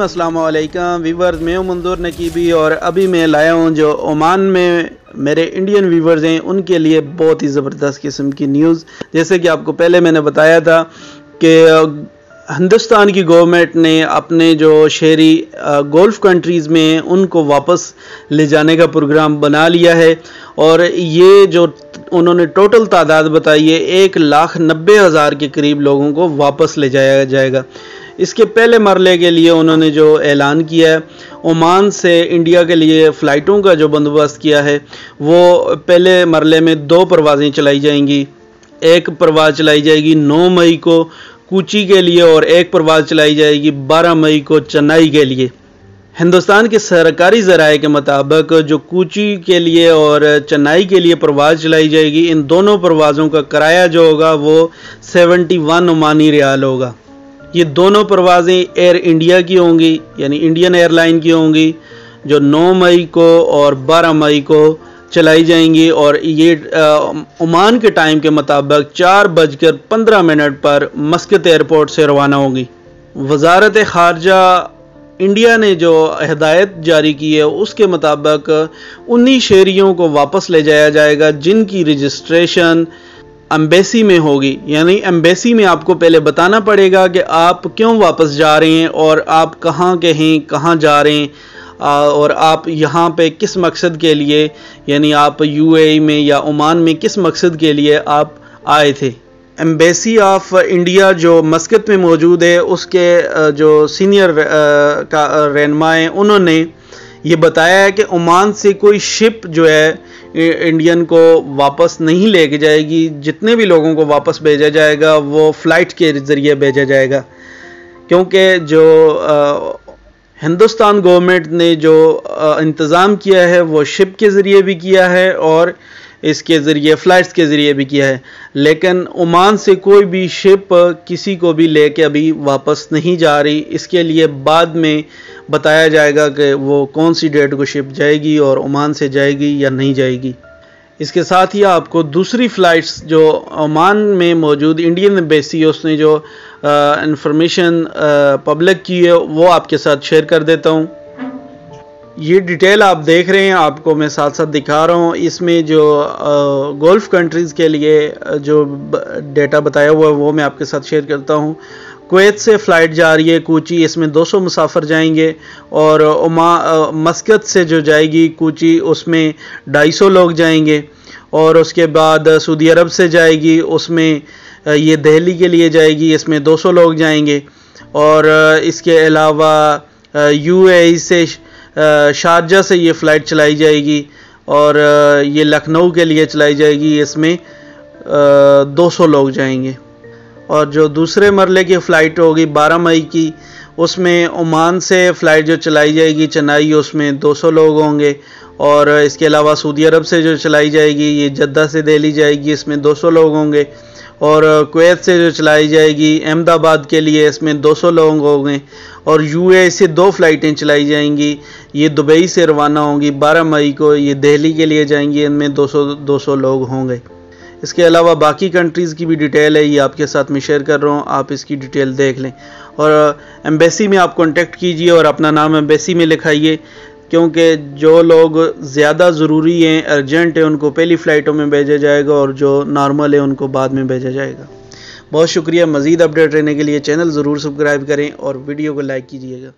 अस्सलाम वालेकुम वीवर्स, मैं हूं मंजूर नकीबी और अभी मैं लाया हूं जो ओमान में मेरे इंडियन वीवर्स हैं उनके लिए बहुत ही ज़बरदस्त किस्म की न्यूज़। जैसे कि आपको पहले मैंने बताया था कि हिंदुस्तान की गवर्नमेंट ने अपने जो शहरी गल्फ़ कंट्रीज़ में उनको वापस ले जाने का प्रोग्राम बना लिया है और ये जो उन्होंने टोटल तादाद बताई है 1,90,000 के करीब लोगों को वापस ले जाया जाएगा। इसके पहले मरले के लिए उन्होंने जो ऐलान किया है, ओमान से इंडिया के लिए फ़्लाइटों का जो बंदोबस्त किया है वो पहले मरले में 2 परवाज़ें चलाई जाएंगी। एक परवाज़ चलाई जाएगी 9 मई को कोची के लिए और एक परवाज़ चलाई जाएगी 12 मई को चेन्नई के लिए। हिंदुस्तान के सरकारी ज़राए के मुताबिक जो कोची के लिए और चेन्नई के लिए परवाज़ चलाई जाएगी, इन दोनों परवाज़ों का किराया जो होगा वो 71 ओमानी रियाल होगा। ये दोनों परवाज़ें एयर इंडिया की होंगी, यानी इंडियन एयरलाइन की होंगी, जो 9 मई को और 12 मई को चलाई जाएंगी और ये ओमान के टाइम के मुताबिक 4:15 पर मस्कत एयरपोर्ट से रवाना होगी। वज़ारत ख़ारजा इंडिया ने जो हिदायत जारी की है उसके मुताबिक 19 शहरियों को वापस ले जाया जाएगा जिनकी रजिस्ट्रेशन एम्बेसी में होगी। यानी एम्बेसी में आपको पहले बताना पड़ेगा कि आप क्यों वापस जा रहे हैं और आप कहाँ के हैं, कहाँ जा रहे हैं और आप यहाँ पे किस मकसद के लिए, यानी आप यूएई में या ओमान में किस मकसद के लिए आप आए थे। एम्बेसी ऑफ इंडिया जो मस्कत में मौजूद है उसके जो सीनियर का रहनुमा हैं उन्होंने ये बताया है कि ओमान से कोई शिप जो है इंडियन को वापस नहीं लेके जाएगी। जितने भी लोगों को वापस भेजा जाएगा वो फ़्लाइट के ज़रिए भेजा जाएगा, क्योंकि जो हिंदुस्तान गवर्नमेंट ने जो इंतज़ाम किया है वो शिप के ज़रिए भी किया है और इसके ज़रिए फ़्लाइट्स के ज़रिए भी किया है, लेकिन ओमान से कोई भी शिप किसी को भी लेके अभी वापस नहीं जा रही। इसके लिए बाद में बताया जाएगा कि वो कौन सी डेट को शिप जाएगी और ओमान से जाएगी या नहीं जाएगी। इसके साथ ही आपको दूसरी फ़्लाइट्स जो ओमान में मौजूद इंडियन एम्बेसी उसने जो इंफॉर्मेशन पब्लिक की है वो आपके साथ शेयर कर देता हूँ। ये डिटेल आप देख रहे हैं, आपको मैं साथ साथ दिखा रहा हूँ। इसमें जो गल्फ़ कंट्रीज़ के लिए जो डेटा बताया हुआ है वो मैं आपके साथ शेयर करता हूँ। कुवैत से फ़्लाइट जा रही है कोची, इसमें 200 मुसाफिर जाएंगे और मस्कत से जो जाएगी कोची उसमें 250 लोग जाएंगे और उसके बाद सऊदी अरब से जाएगी, उसमें ये दिल्ली के लिए जाएगी, इसमें 200 लोग जाएंगे और इसके अलावा यूएई से शारजा से ये फ़्लाइट चलाई जाएगी और ये लखनऊ के लिए चलाई जाएगी, इसमें 200 लोग जाएंगे। और जो दूसरे मरले की फ़्लाइट होगी 12 मई की, उसमें ओमान से फ़्लाइट जो चलाई जाएगी चेन्नई, उसमें 200 लोग होंगे और इसके अलावा सऊदी अरब से जो चलाई जाएगी ये जद्दा से दिल्ली जाएगी, इसमें 200 लोग होंगे और कुवैत से जो चलाई जाएगी अहमदाबाद के लिए इसमें 200 लोग होंगे और यूएई से 2 फ़्लाइटें चलाई जाएंगी, ये दुबई से रवाना होंगी 12 मई को, ये दिल्ली के लिए जाएंगी, इनमें 200 लोग होंगे। इसके अलावा बाकी कंट्रीज़ की भी डिटेल है, ये आपके साथ मैं शेयर कर रहा हूँ, आप इसकी डिटेल देख लें और एम्बेसी में आप कांटेक्ट कीजिए और अपना नाम एम्बेसी में लिखाइए, क्योंकि जो लोग ज़्यादा ज़रूरी हैं, अर्जेंट है, उनको पहली फ़्लाइटों में भेजा जाएगा और जो नॉर्मल है उनको बाद में भेजा जाएगा। बहुत शुक्रिया। मज़ीद अपडेट रहने के लिए चैनल ज़रूर सब्सक्राइब करें और वीडियो को लाइक कीजिएगा।